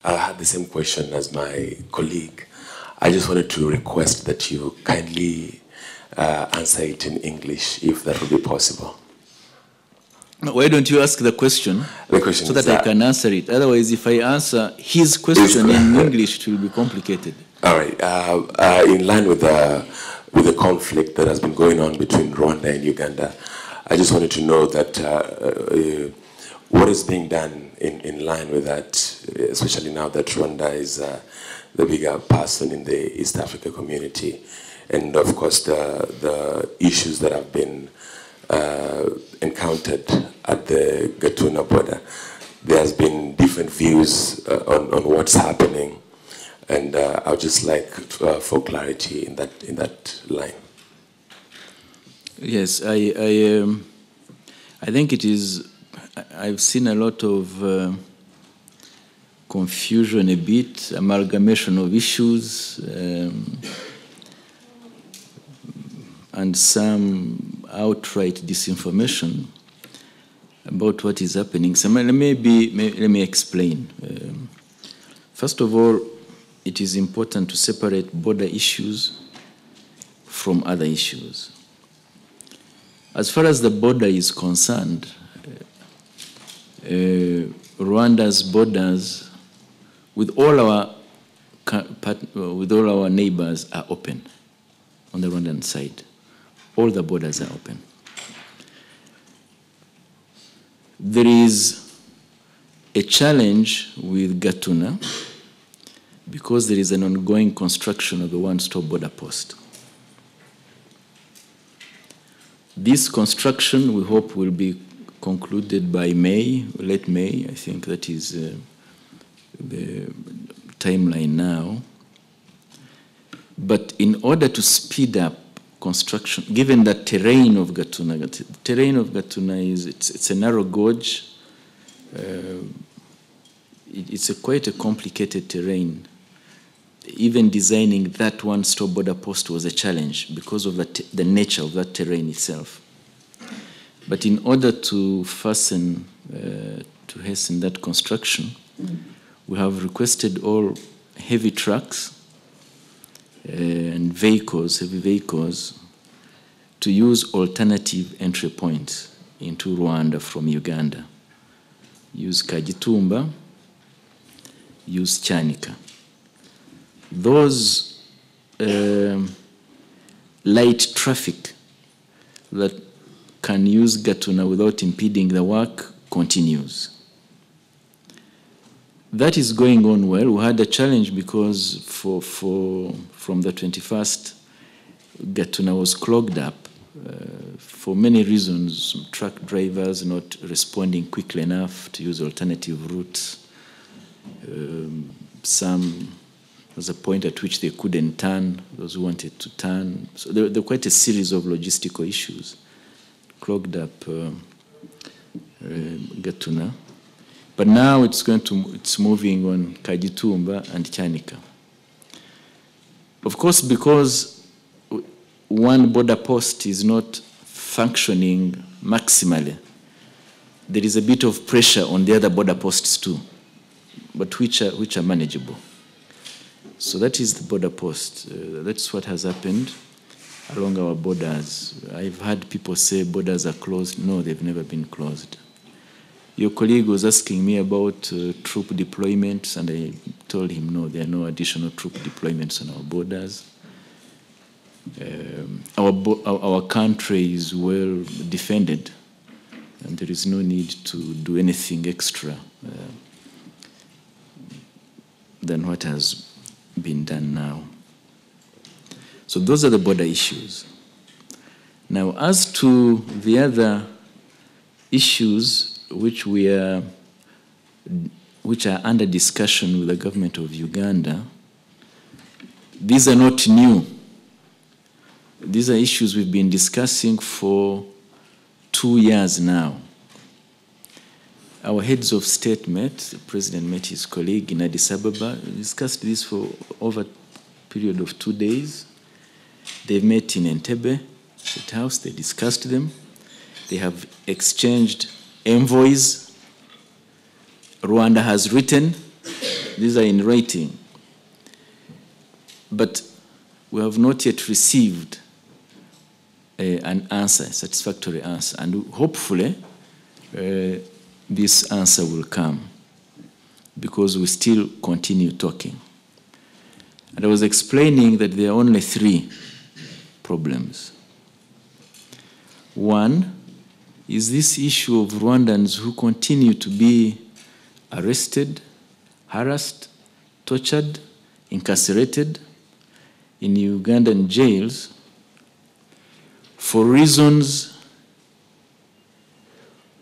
I had the same question as my colleague. I just wanted to request that you kindly answer it in English, if that would be possible. Why don't you ask the question, so that I can answer it? Otherwise, if I answer his question in English, it will be complicated. All right. In line with the conflict that has been going on between Rwanda and Uganda, I just wanted to know that what is being done in line with that, especially now that Rwanda is the bigger person in the East Africa community, and of course the issues that have been encountered at the Gatuna border. There has been different views on what's happening, and I would just like for clarity in that line. Yes, I think it is. I've seen a lot of confusion, a bit, amalgamation of issues, and some outright disinformation about what is happening. So let me explain. First of all, it is important to separate border issues from other issues. As far as the border is concerned, Rwanda's borders with all our neighbors are open on the Rwandan side. All the borders are open. There is a challenge with Gatuna because there is an ongoing construction of a one-stop border post. This construction, we hope, will be concluded by May, late May. I think that is the timeline now. But in order to speed up construction, given the terrain of Gatuna, it's a narrow gorge. It's quite a complicated terrain. Even designing that one-stop border post was a challenge because of the nature of that terrain itself. But in order to hasten that construction, we have requested all heavy trucks and vehicles, heavy vehicles, to use alternative entry points into Rwanda from Uganda. Use Kagitumba, use Cyanika. Those light traffic that can use Gatuna without impeding the work continues. That is going on well. We had a challenge because from the 21st, Gatuna was clogged up for many reasons. Truck drivers not responding quickly enough to use alternative routes. Some was a point at which they couldn't turn, those who wanted to turn. So there were quite a series of logistical issues. Clogged up Gatuna. But now it's moving on Kagitumba and Cyanika. Of course, because one border post is not functioning maximally, there is a bit of pressure on the other border posts too, but which are manageable. So that is the border post. That's what has happened along our borders. I've had people say borders are closed. No, they've never been closed. Your colleague was asking me about troop deployments, and I told him no, there are no additional troop deployments on our borders. Our country is well defended, and there is no need to do anything extra than what has been done now. So those are the border issues. Now, as to the other issues which are under discussion with the government of Uganda, these are not new. These are issues we've been discussing for 2 years now. Our heads of state met, the president met his colleague in Addis Ababa, discussed this for over a period of 2 days. They met in Entebbe State House, they discussed them. They have exchanged envoys. Rwanda has written These are in writing. But we have not yet received an answer, a satisfactory answer. And hopefully, this answer will come because we still continue talking. And I was explaining that there are only 3 problems. One is this issue of Rwandans who continue to be arrested, harassed, tortured, incarcerated in Ugandan jails for reasons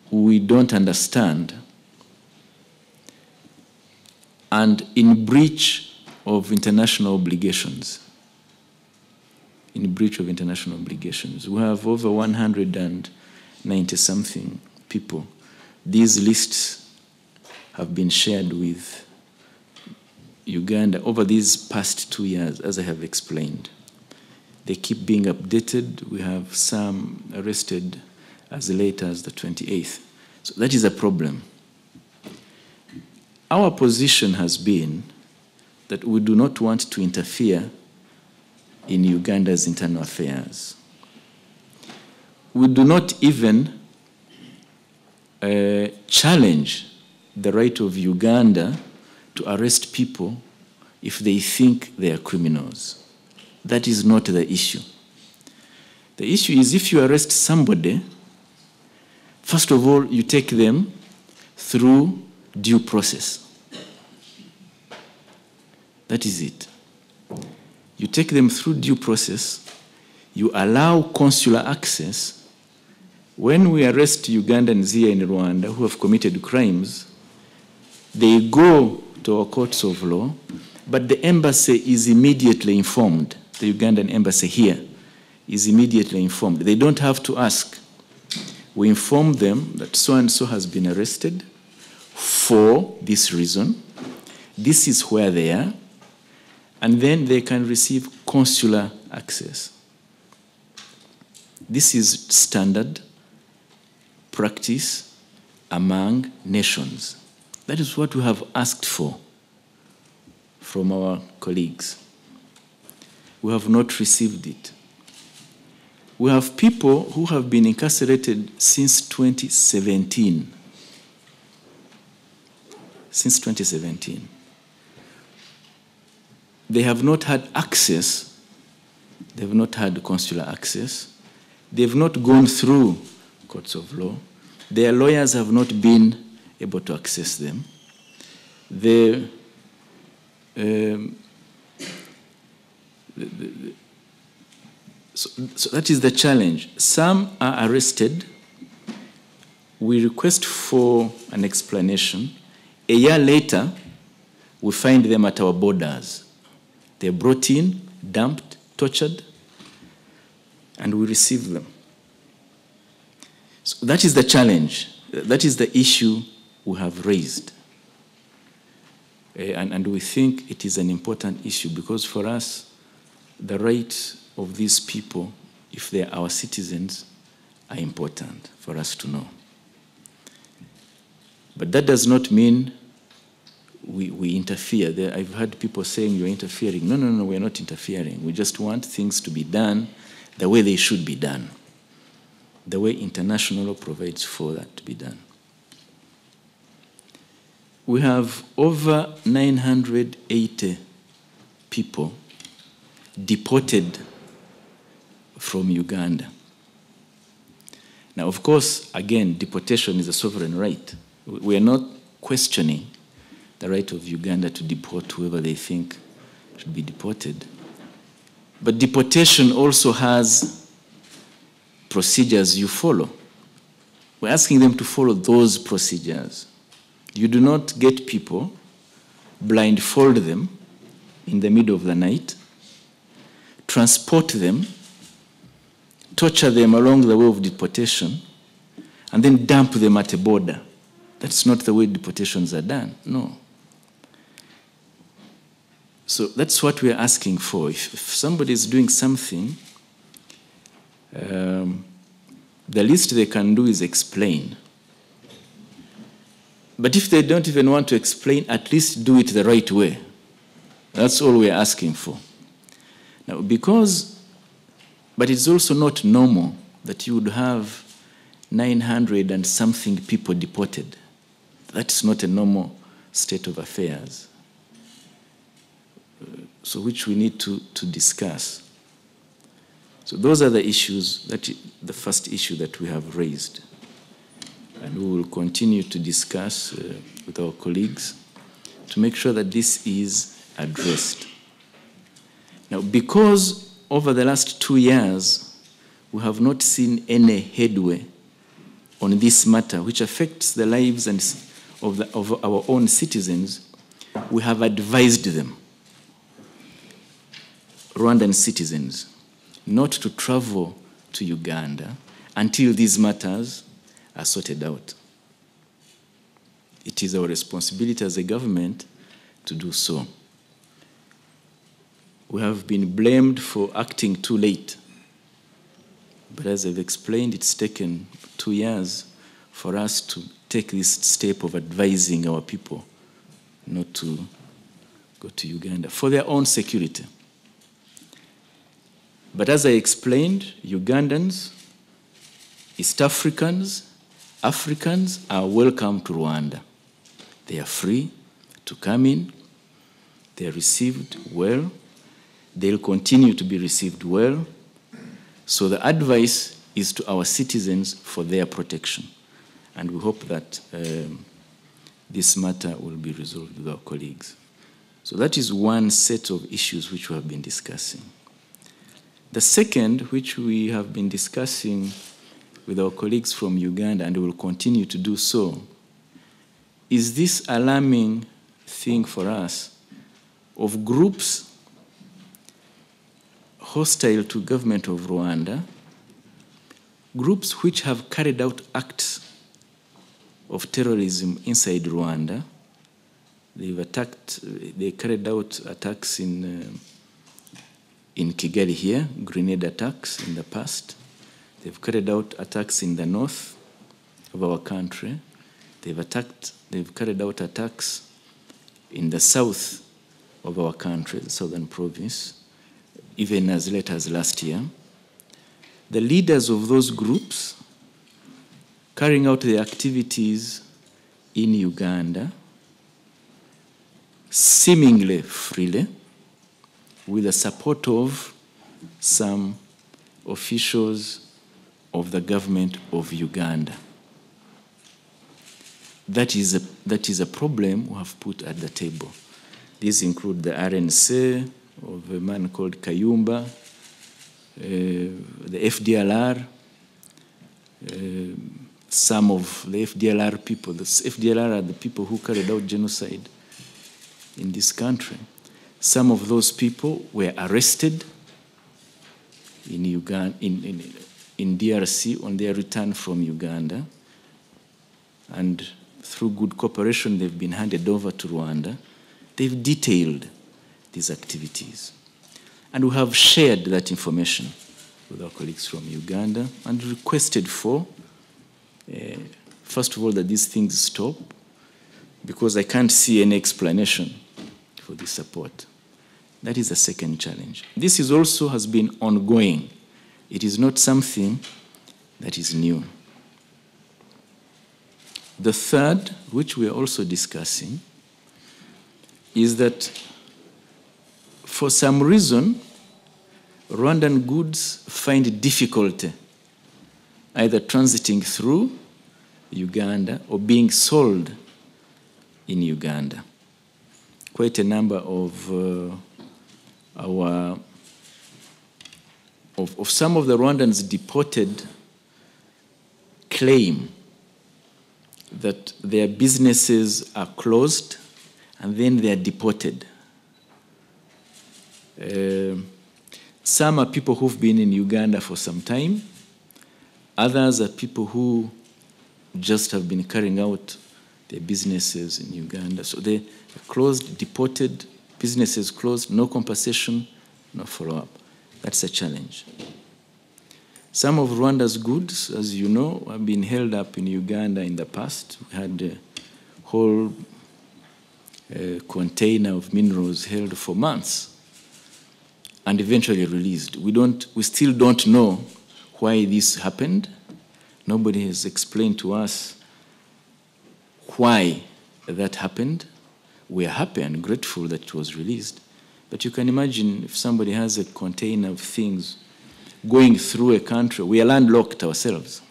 we don't understand and in breach of international obligations. In breach of international obligations. We have over 190-something people. These lists have been shared with Uganda over these past 2 years, as I have explained. They keep being updated. We have some arrested as late as the 28th. So that is a problem. Our position has been that we do not want to interfere in Uganda's internal affairs. We do not even challenge the right of Uganda to arrest people if they think they are criminals. That is not the issue. The issue is if you arrest somebody, first of all, you take them through due process. That is it. You take them through due process, you allow consular access. When we arrest Ugandans here in Rwanda who have committed crimes, they go to our courts of law, but the embassy is immediately informed. The Ugandan embassy here is immediately informed. They don't have to ask. We inform them that so-and-so has been arrested for this reason. This is where they are. And then they can receive consular access. This is standard practice among nations. That is what we have asked for from our colleagues. We have not received it. We have people who have been incarcerated since 2017. Since 2017. They have not had access. They have not had consular access. They have not gone through courts of law. Their lawyers have not been able to access them. So that is the challenge. Some are arrested. We request for an explanation. A year later, we find them at our borders. They're brought in, dumped, tortured, and we receive them. So that is the challenge. That is the issue we have raised. And we think it is an important issue because for us, the rights of these people, if they are our citizens, are important for us to know. But that does not mean we interfere. I've heard people saying you're interfering. No, we're not interfering. We just want things to be done the way they should be done, the way international law provides for that to be done. We have over 980 people deported from Uganda. Now, of course, again, deportation is a sovereign right. We are not questioning the right of Uganda to deport whoever they think should be deported. But deportation also has procedures you follow. We're asking them to follow those procedures. You do not get people, blindfold them in the middle of the night, transport them, torture them along the way of deportation, and then dump them at a border. That's not the way deportations are done, no. So that's what we're asking for. If somebody is doing something, the least they can do is explain. But if they don't even want to explain, at least do it the right way. That's all we're asking for. Now, but it's also not normal that you would have 900 and something people deported. That's not a normal state of affairs. So which we need to discuss. So those are the issues, the first issue that we have raised. And we will continue to discuss with our colleagues to make sure that this is addressed. Now, because over the last 2 years, we have not seen any headway on this matter, which affects the lives of our own citizens, we have advised them, Rwandan citizens, not to travel to Uganda until these matters are sorted out. It is our responsibility as a government to do so. We have been blamed for acting too late. But as I've explained, it's taken 2 years for us to take this step of advising our people not to go to Uganda for their own security. But as I explained, Ugandans, East Africans are welcome to Rwanda. They are free to come in. They are received well. They'll continue to be received well. So the advice is to our citizens for their protection. And we hope that this matter will be resolved with our colleagues. So that is one set of issues which we have been discussing. The second, which we have been discussing with our colleagues from Uganda, and will continue to do so, is this alarming thing for us of groups hostile to government of Rwanda, groups which have carried out acts of terrorism inside Rwanda. They carried out attacks in Kigali here, grenade attacks in the past. They've carried out attacks in the north of our country. They've carried out attacks in the south of our country, the southern province, even as late as last year. The leaders of those groups carrying out their activities in Uganda, seemingly freely, with the support of some officials of the government of Uganda. That is a problem we have put at the table. These include the RNC of a man called Kayumba, the FDLR, some of the FDLR people. The FDLR are the people who carried out genocide in this country. Some of those people were arrested in Uganda, in DRC on their return from Uganda, and through good cooperation, they've been handed over to Rwanda. They've detailed these activities. And we have shared that information with our colleagues from Uganda and requested for, first of all, that these things stop, because I can't see any explanation for this support. That is the second challenge. This is also has been ongoing. It is not something that is new. The third, which we are also discussing, is that for some reason, Rwandan goods find difficulty either transiting through Uganda or being sold in Uganda. Quite a number of some of the Rwandans deported claim that their businesses are closed and then they are deported. Some are people who've been in Uganda for some time. Others are people who just have been carrying out their businesses in Uganda. So they are closed, deported, businesses closed, no compensation, no follow-up. That's a challenge. Some of Rwanda's goods, as you know, have been held up in Uganda in the past. We had whole container of minerals held for months and eventually released. We still don't know why this happened. Nobody has explained to us why that happened. We are happy and grateful that it was released. But you can imagine if somebody has a container of things going through a country, we are landlocked ourselves.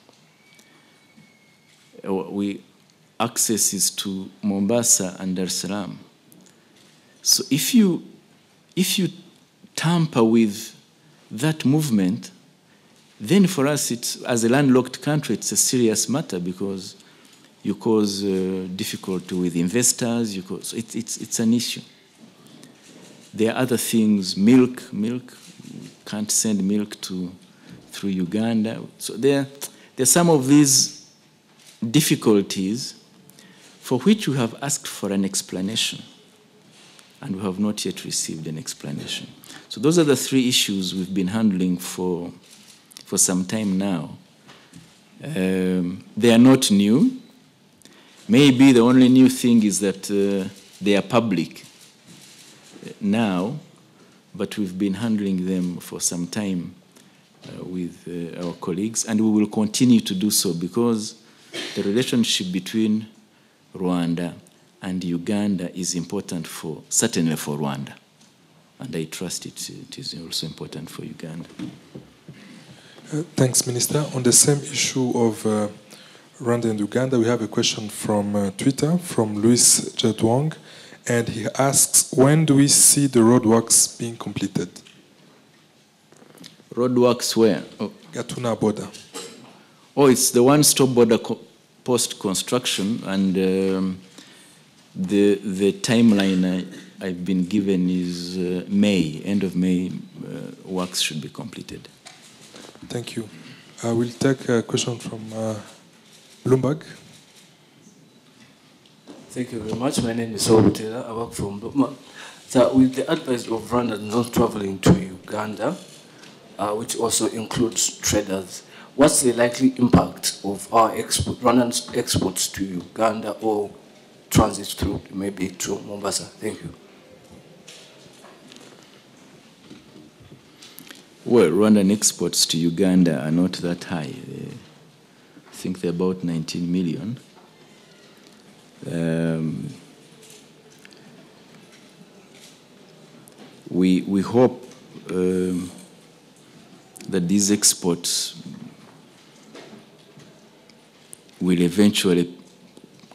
Access is to Mombasa and Dar es Salaam. So if you tamper with that movement, then for us, as a landlocked country, it's a serious matter because you cause difficulty with investors. So it's an issue. There are other things, milk, can't send milk through Uganda. So there are some of these difficulties for which we have asked for an explanation, and we have not yet received an explanation. So those are the three issues we've been handling for some time now. They are not new. Maybe the only new thing is that they are public now, but we've been handling them for some time with our colleagues, and we will continue to do so because the relationship between Rwanda and Uganda is important certainly for Rwanda, and I trust it is also important for Uganda. Thanks, Minister. On the same issue of Rwanda and Uganda, we have a question from Twitter, from Luis Jadwang, and he asks, when do we see the roadworks being completed? Roadworks where? Oh. Gatuna border. Oh, it's the one-stop border post construction, and the timeline I've been given is May, end of May, works should be completed. Thank you. I will take a question from Bloomberg. Thank you very much. My name is Saul Taylor. I work from Bloomberg. So with the advice of Rwanda not traveling to Uganda, which also includes traders, what's the likely impact of our Rwanda's exports to Uganda or transit through, maybe to Mombasa? Thank you. Well, Rwandan exports to Uganda are not that high. I think they're about 19 million. We hope that these exports will eventually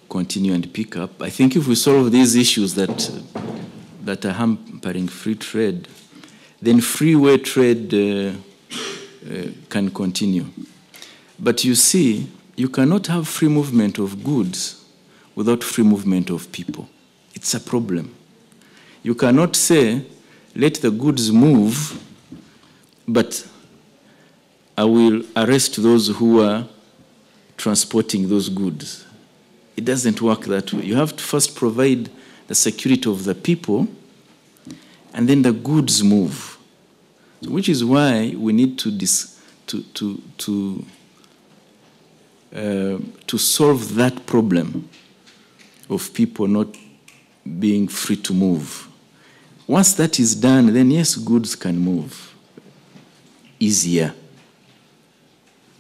continue and pick up. I think if we solve these issues that are hampering free trade, then freeway trade can continue. But you see, you cannot have free movement of goods without free movement of people. It's a problem. You cannot say, let the goods move, but I will arrest those who are transporting those goods. It doesn't work that way. You have to first provide the security of the people, and then the goods move. So which is why we need to solve that problem of people not being free to move. Once that is done, then yes, goods can move easier.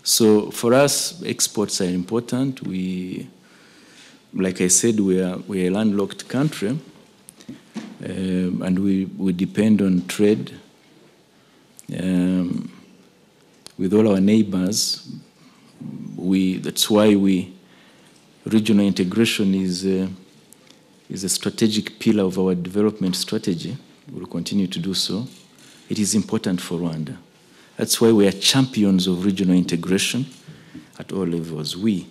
So for us, exports are important. Like I said, we're a landlocked country, and we depend on trade with all our neighbors. That's why regional integration is a strategic pillar of our development strategy. We'll continue to do so. It is important for Rwanda. That's why we are champions of regional integration at all levels. We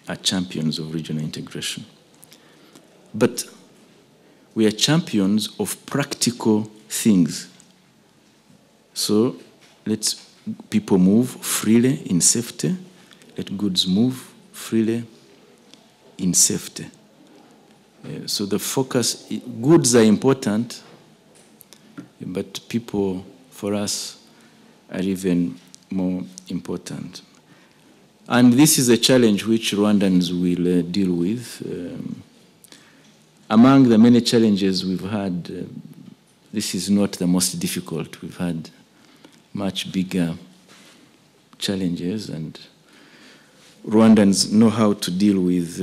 are champions of regional integration. But we are champions of practical things. So let people move freely in safety. Let goods move freely in safety. So the focus, goods are important, but people, for us, are even more important. And this is a challenge which Rwandans will deal with. among the many challenges we've had, this is not the most difficult. We've had much bigger challenges, and Rwandans know how to deal with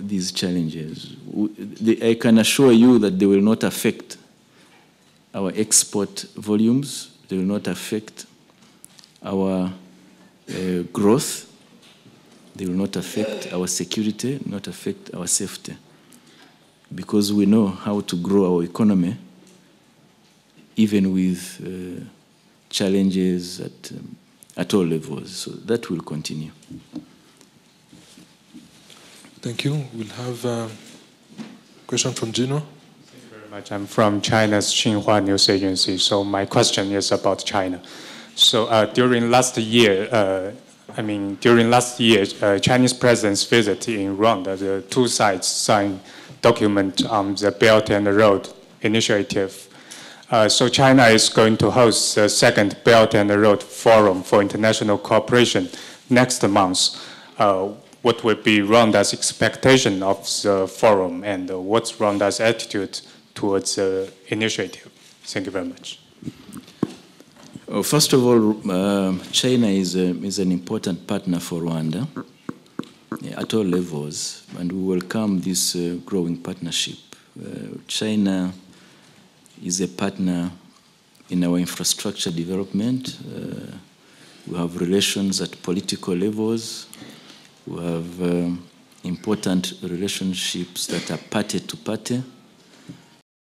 these challenges. I can assure you that they will not affect our export volumes. They will not affect our growth. They will not affect our security, not affect our safety, because we know how to grow our economy even with challenges at all levels. So that will continue. Thank you. We'll have a question from Gino. Thank you very much. I'm from China's Xinhua News Agency. So my question is about China. So during last year, Chinese president's visit in Rwanda, the two sides signed document on the Belt and Road Initiative. So China is going to host the second Belt and Road Forum for International Cooperation next month. What would be Rwanda's expectation of the forum, and what's Rwanda's attitude towards the initiative? Thank you very much. First of all, China is an important partner for Rwanda at all levels, and we welcome this growing partnership. China is a partner in our infrastructure development. We have relations at political levels. We have important relationships that are party to party.